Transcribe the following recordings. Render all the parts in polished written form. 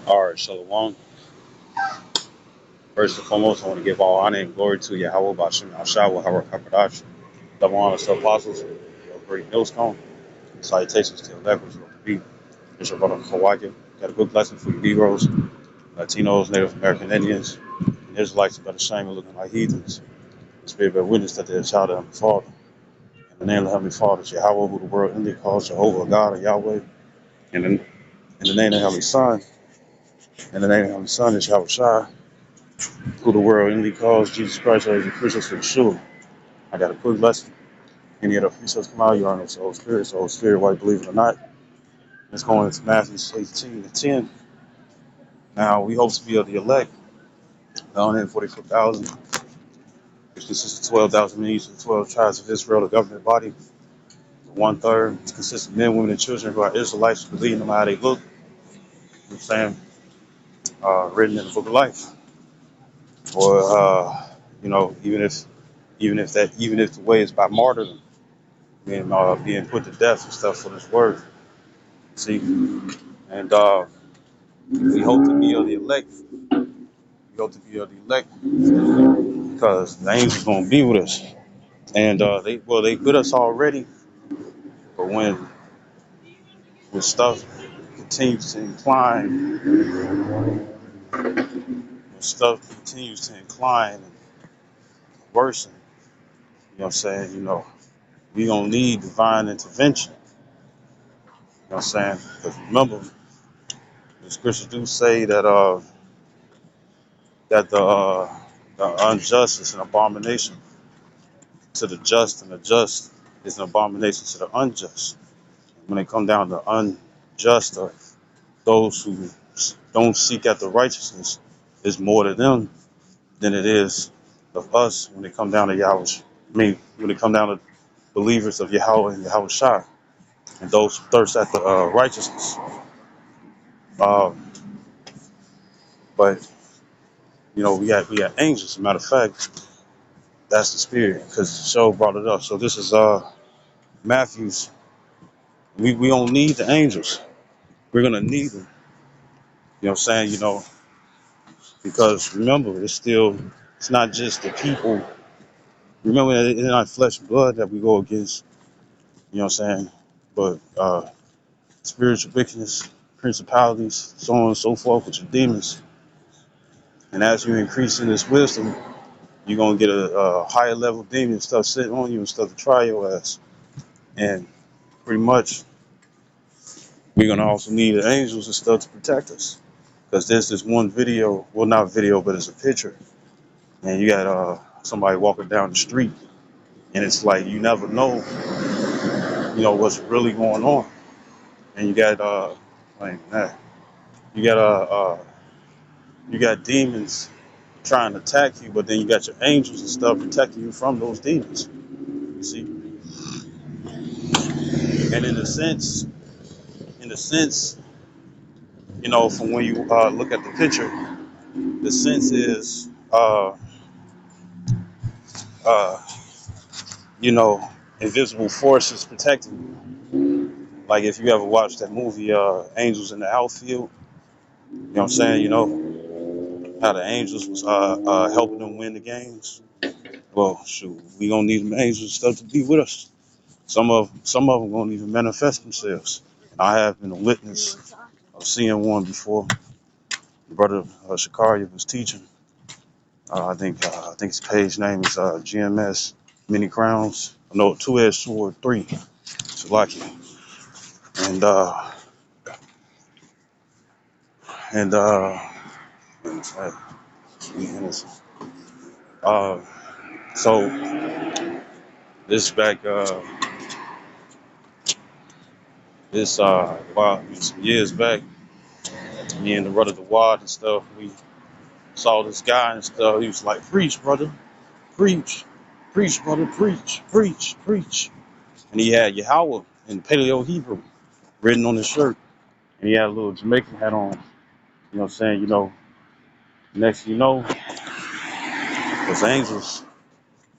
All right, Shalom. First and foremost, I want to give all honor and glory to Yahweh Bashim Ashawa Harakapadash. Double honor to apostles, your great millstone. Salutations to electors of the beat. It's your brother Hawaii. Got a good lesson for you Negroes, Latinos, Native American Indians, and Israelites that got a shame of looking like heathens. The Spirit bear witness that they're a child of Heavenly Father. In the name of the Heavenly Father, Yahweh, who the world indeed calls Jehovah, God, or Yahweh. In the name of the Heavenly Son, in the name of the Heavenly Son is Yahweh Shai, who the world indeed calls Jesus Christ, or the Christians for Yeshua. I got a quick lesson. Any of the precepts come out, you already know it's the Holy Spirit. It's the Holy Spirit, whether you believe it or not. It's going into Matthew 18 and 10. Now, we hope to be of the elect, the 144,000, which consists of 12,000 men, each of the 12 tribes of Israel, the government body. One third consists of men, women, and children who are Israelites, who believe no matter how they look. You know what I'm saying? Written in the book of life. Or, even if the way is by martyrdom, being put to death and stuff for this word. See? And we hope to be of the elect. We hope to be of the elect because the angels gonna be with us, and they with us already. But when stuff continues to incline, and worsen, you know what I'm saying? We gonna need divine intervention. You know what I'm saying? Because remember, the scriptures do say that the unjust is an abomination to the just, and the just is an abomination to the unjust. When they come down to unjust, or those who don't seek after righteousness, is more to them than it is of us when they come down to Yahweh. When they come down to believers of Yahweh and Yahweh Shai, and those who thirst after righteousness. Uh, but we got angels. As a matter of fact, that's the spirit, because the show brought it up. So this is Matthew's. We don't need the angels. We're gonna need them. You know what I'm saying? Because remember, it's not just the people. Remember, it's not flesh and blood that we go against. You know what I'm saying? But spiritual wickedness, principalities, so on and so forth, with your demons. And as you increase in this wisdom, you're gonna get a higher level demon stuff sitting on you and stuff to try your ass. And pretty much, we're gonna also need the angels and stuff to protect us. Because there's this one video, well, not video, but it's a picture, and you got somebody walking down the street, and it's like you never know, what's really going on. And you got like that, you got you got demons trying to attack you, but then you got your angels and stuff protecting you from those demons. You see, and in a sense, from when you look at the picture, the sense is, uh, you know, invisible forces protecting you. Like if you ever watched that movie, Angels in the Outfield, you know what I'm saying? How the angels was helping them win the games. Well, shoot, we gonna need them angels and stuff to be with us. Some of them won't even manifest themselves. And I have been a witness of seeing one before. Brother Shakaria was teaching. I think his page name is GMS Mini Crowns. No, 2S Sword 3. Salaki. And and uh, so this back some years back, me and the brother Dawad and stuff, we saw this guy and stuff. He was like, "Preach, brother, preach, preach, brother, preach, preach, preach." And he had Yahweh in Paleo Hebrew written on his shirt, and he had a little Jamaican hat on. You know what I'm saying? Next thing you know, there's angels.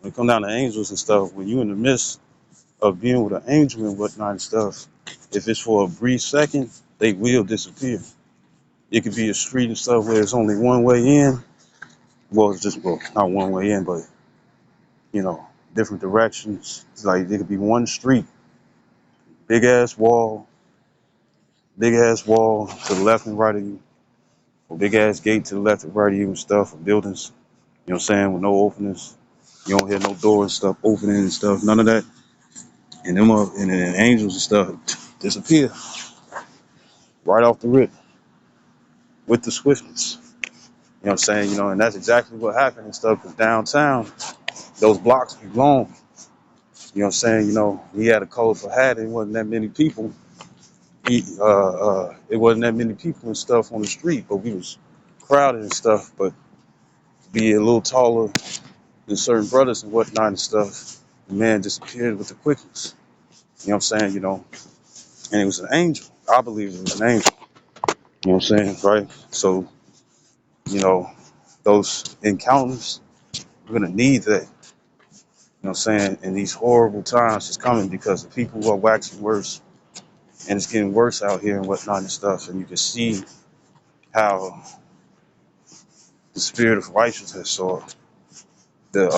When it come down to angels and stuff, when you in the midst of being with an angel and whatnot and stuff, if it's for a brief second, they will disappear. It could be a street and stuff where it's only one way in. Well, it's just, well, not one way in, but you know, different directions. It's like it could be one street, big ass wall, big ass wall to the left and right of you, or big ass gate to the left and right of you and stuff, or buildings. You know what I'm saying? With no openings. You don't hear no door and stuff opening and stuff. None of that. And them and then angels and stuff disappear right off the rip with the swiftness. You know what I'm saying? You know, and that's exactly what happened and stuff. Cause downtown, those blocks be long. You know what I'm saying? You know, he had a colorful hat. It wasn't that many people. It wasn't that many people and stuff on the street, but we was crowded and stuff. But be a little taller than certain brothers and whatnot and stuff. The man disappeared with the quickness. You know what I'm saying? You know, and it was an angel. I believe it was an angel. You know what I'm saying? Right? So, you know, those encounters, we're gonna need that. You know what I'm saying? And these horrible times is coming because the people are waxing worse and it's getting worse out here and whatnot and stuff. And you can see how the spirit of righteousness or the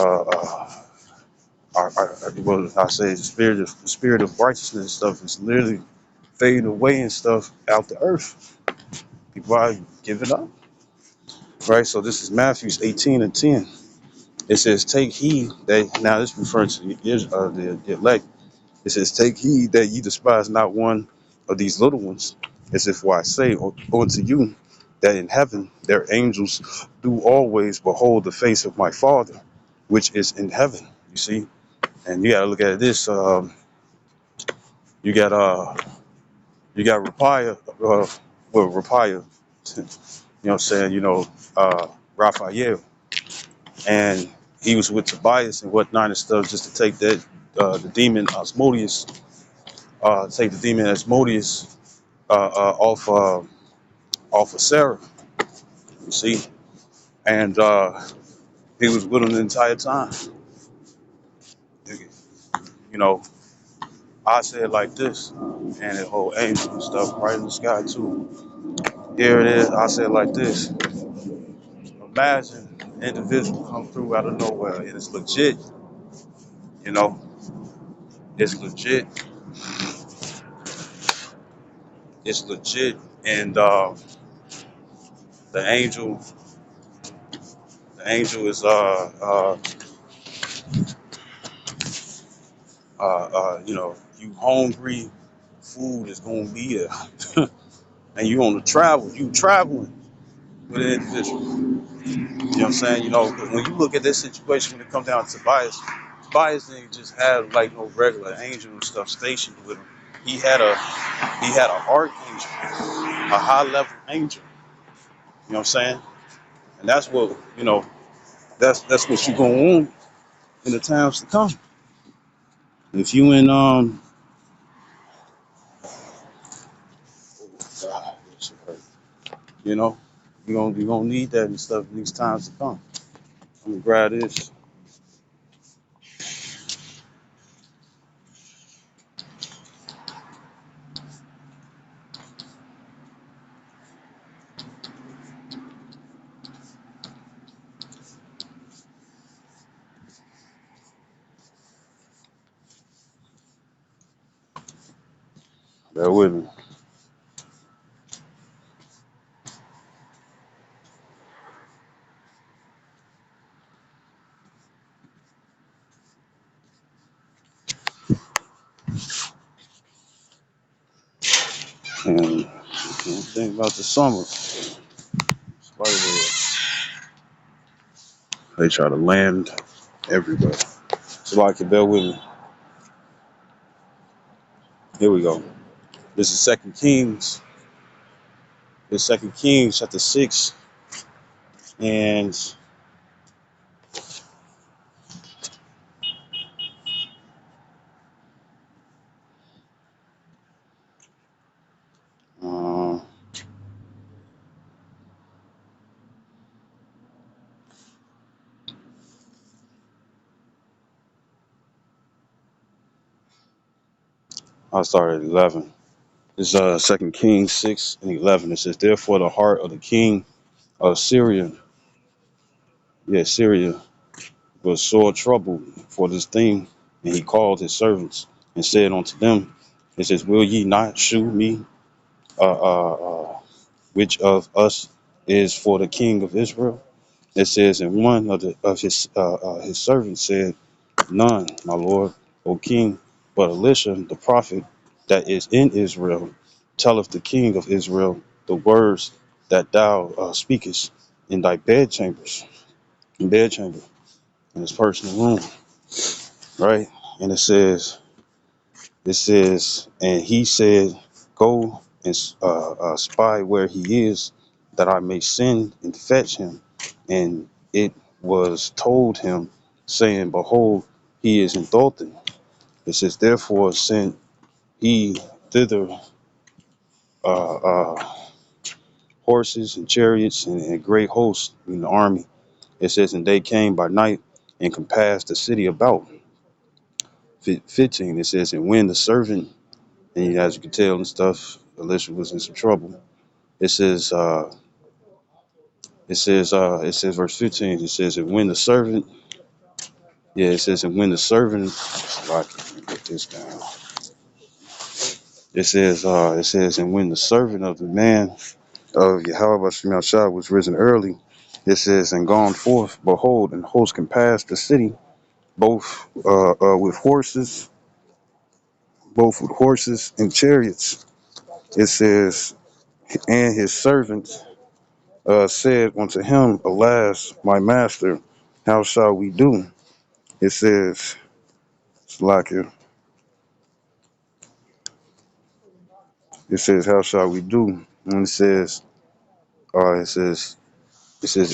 what I say the spirit of righteousness and stuff is literally fading away and stuff out the earth. People are giving up. Right? So this is Matthew 18 and 10. It says, take heed that, now this refers to the elect. It says, take heed that ye despise not one of these little ones, as if I say unto you, that in heaven their angels do always behold the face of my Father, which is in heaven. You see? And you gotta look at this, you got Rapiah, Rapiah, you know what I'm saying, Raphael. And he was with Tobias and whatnot and stuff just to take that the demon Asmodeus, off of Sarah. You see, and he was with him the entire time. You know, I say it like this, and the whole angel and stuff right in the sky too. Here it is. I say it like this. Imagine an individual come through out of nowhere, and it's legit. You know, it's legit. It's legit, and the angel, the angel is you hungry, food is gonna be there, and you on the travel, you traveling with an individual. You know what I'm saying? You know, 'cause when you look at this situation, when it comes down to Tobias didn't just have like no regular angel and stuff stationed with him. He had a archangel, a high level angel. You know what I'm saying? And that's what that's what you going on in the times to come. If you in God, you know, you gonna need that and stuff in these times to come. I'm gonna grab this. Bear with me. And think about the summer. They try to land everywhere. So I can bear with me. Here we go. This is Second Kings. This Second Kings chapter 6, and uh, I'll start at 11. It's 2 Kings 6:11. It says, therefore the heart of the king of Syria was sore troubled for this thing, and he called his servants and said unto them, it says, will ye not shew me which of us is for the king of Israel? It says, and one of his servants said, none, my lord, O king, but Elisha the prophet that is in Israel telleth the king of Israel the words that thou speakest in thy bedchamber, in his personal room, right? And it says, and he said, go and spy where he is, that I may send and fetch him. And it was told him, saying, behold, he is in Dothan. It says, therefore sent he thither uh, uh, horses and chariots and great hosts in the army. It says, and they came by night and compassed the city about. 15, it says, and when the servant, and as you can tell and stuff, Elisha was in some trouble. It says, it says, verse 15, it says, and when the servant, it says, and when the servant, if I can get this down. It says, and when the servant of the man of Yahweh Shah was risen early, it says, and gone forth, behold, and hosts compassed the city, both with horses and chariots. It says, and his servants said unto him, alas, my master, how shall we do? It says, Slakia, it says, how shall we do? And it says,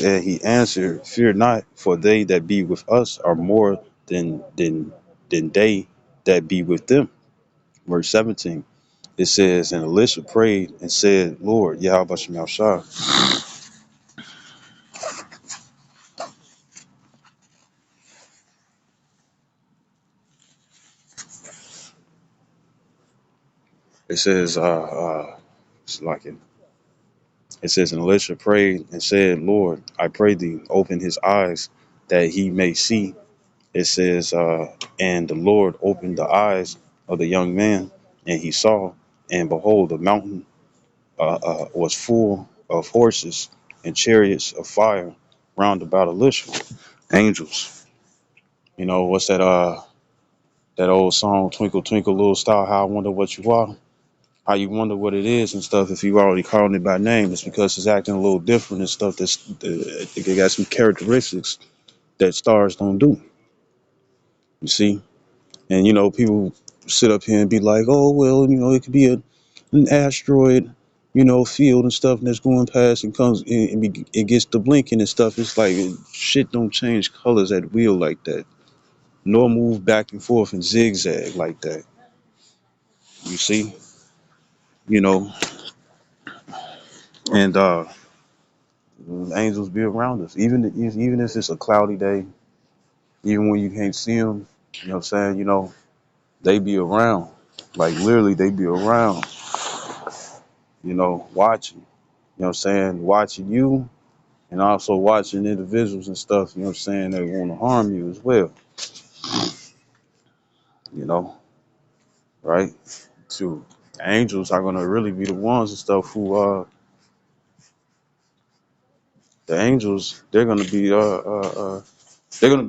and he answered, fear not, for they that be with us are more than they that be with them. Verse 17, it says, and Elisha prayed and said, Lord, Yahweh Shem Shah. It says, Slakia. It says, and Elisha prayed and said, Lord, I pray thee, open his eyes that he may see. It says, and the Lord opened the eyes of the young man, and he saw, and behold, the mountain was full of horses and chariots of fire round about Elisha. Angels. You know, what's that old song, Twinkle, Twinkle, Little Star, how I wonder what you are? How you wonder what it is and stuff if you already calling it by name. It's because it's acting a little different and stuff it got some characteristics that stars don't do. You see? And you know, people sit up here and be like, oh well, it could be an asteroid, field and stuff that's going past and comes and it gets to blinking and stuff. It's like shit don't change colors at will like that, nor move back and forth and zigzag like that. You see, you know, and angels be around us, even if it's a cloudy day, even when you can't see them. You know what I'm saying? They be around, like literally, they be around. Watching. You know what I'm saying? Watching you and also watching individuals and stuff, you know what I'm saying, that want to harm you as well, you know, right? So angels are gonna really be the ones and stuff who the angels, they're gonna be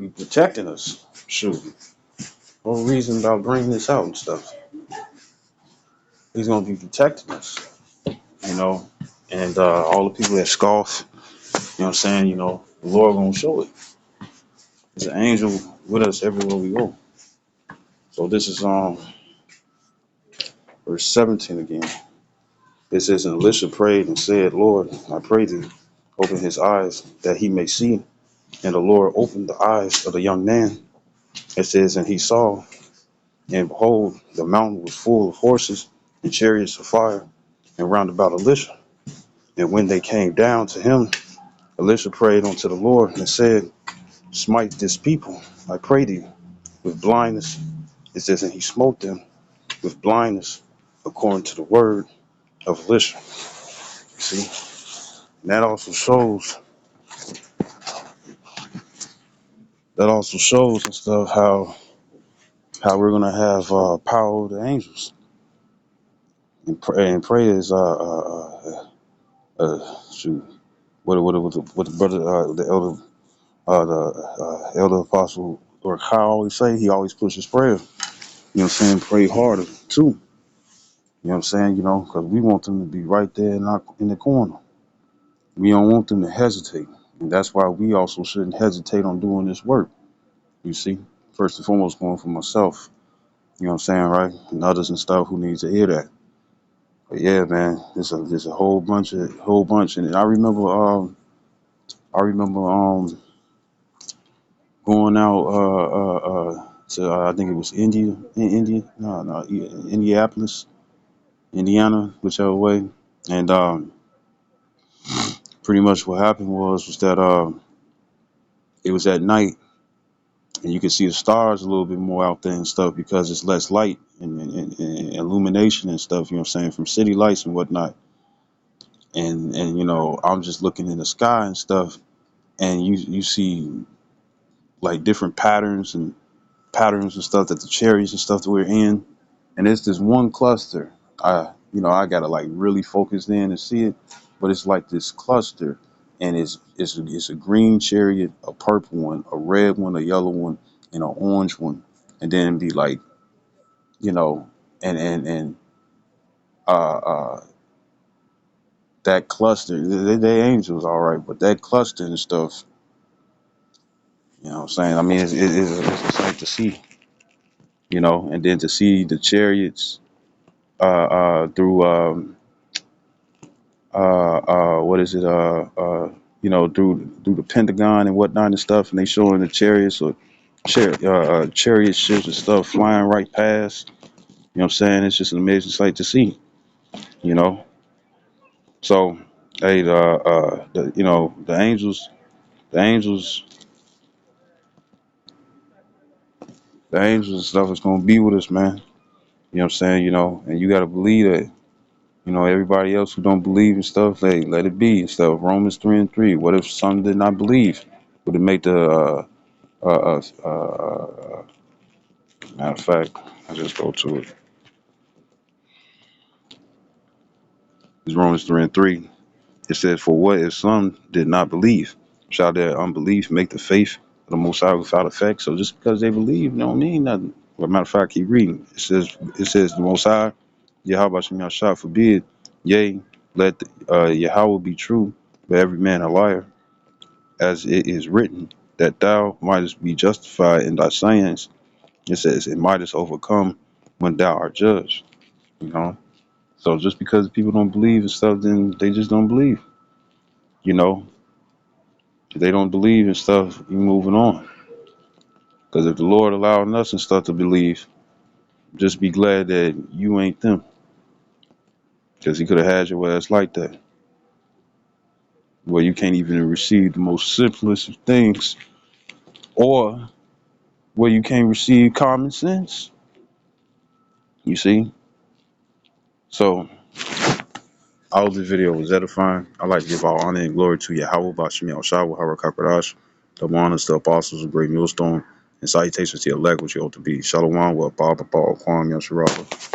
protecting us. Shoot. No reason about bringing this out and stuff. He's gonna be protecting us, you know, and all the people that scoff, you know what I'm saying, the Lord gonna show it. There's an angel with us everywhere we go. So this is verse 17 again. It says, and Elisha prayed and said, Lord, I pray thee, open his eyes that he may see. And the Lord opened the eyes of the young man. It says, and he saw, and behold, the mountain was full of horses and chariots of fire, and round about Elisha. And when they came down to him, Elisha prayed unto the Lord and said, smite this people, I pray thee, with blindness. It says, and he smote them with blindness according to the word of Elisha. You see, and that also shows and stuff how we're gonna have power over the angels. And prayer is shoot, what the brother the elder apostle or Kyle always say, he always pushes prayer. You know what I'm saying? Pray harder too. You know what I'm saying? You know, because we want them to be right there in the corner. We don't want them to hesitate. And that's why we also shouldn't hesitate on doing this work. You see? First and foremost, going for myself. You know what I'm saying, right? And others and stuff who need to hear that. But yeah, man, there's a whole bunch. And I remember going out to I think it was Indianapolis, Indiana, whichever way. And pretty much what happened was that it was at night, and you could see the stars a little bit more out there and stuff because it's less light and illumination and stuff. You know what I'm saying, from city lights and whatnot. And you know, I'm just looking in the sky and stuff, and you see like different patterns and stuff that the cherries and stuff that we're in, and it's this one cluster. I gotta like really focus in and see it, but it's like this cluster, and it's a green chariot, a purple one, a red one, a yellow one, and an orange one, and then be like, you know, and uh that cluster, they angels, all right, but that cluster and stuff, you know what I'm saying? I mean, it's a sight to see, you know, and then to see the chariots through what is it you know, through the Pentagon and whatnot and stuff, and they showing the chariots or chariot ships and stuff flying right past. You know what I'm saying? It's just an amazing sight to see. You know, so hey, you know, the angels, the angels and stuff is gonna be with us, man. You know what I'm saying? You know, and you gotta believe that. You know, everybody else who don't believe and stuff, they let it be and stuff. Romans 3:3. What if some did not believe? Would it make the matter of fact, I just go to it. It's Romans 3:3. It says, "For what if some did not believe? Shall their unbelief make the faith of the Most High without effect?" So just because they believe, don't mean nothing. Well, matter of fact, keep reading. It says the Most High, Yahweh Shem Yahshua forbid, yea, let Yahweh be true, but every man a liar, as it is written, that thou mightest be justified in thy sayings. It says, it mightest overcome when thou art judged. You know. So just because people don't believe in stuff, then they just don't believe. You know, if they don't believe in stuff, you moving on. Because if the Lord allowing us and stuff to believe, just be glad that you ain't them. Because He could have had your ass like that, where you can't even receive the most simplest of things, or where you can't receive common sense. You see? So I hope this video was edifying. I like to give all honor and glory to Yahweh, Bashmi Al-Shawa, Harakakadash, double honors to the apostles of Great Millstone, and salutations to your elect, which you ought to be. Shalom, wa Kwam Yasharala.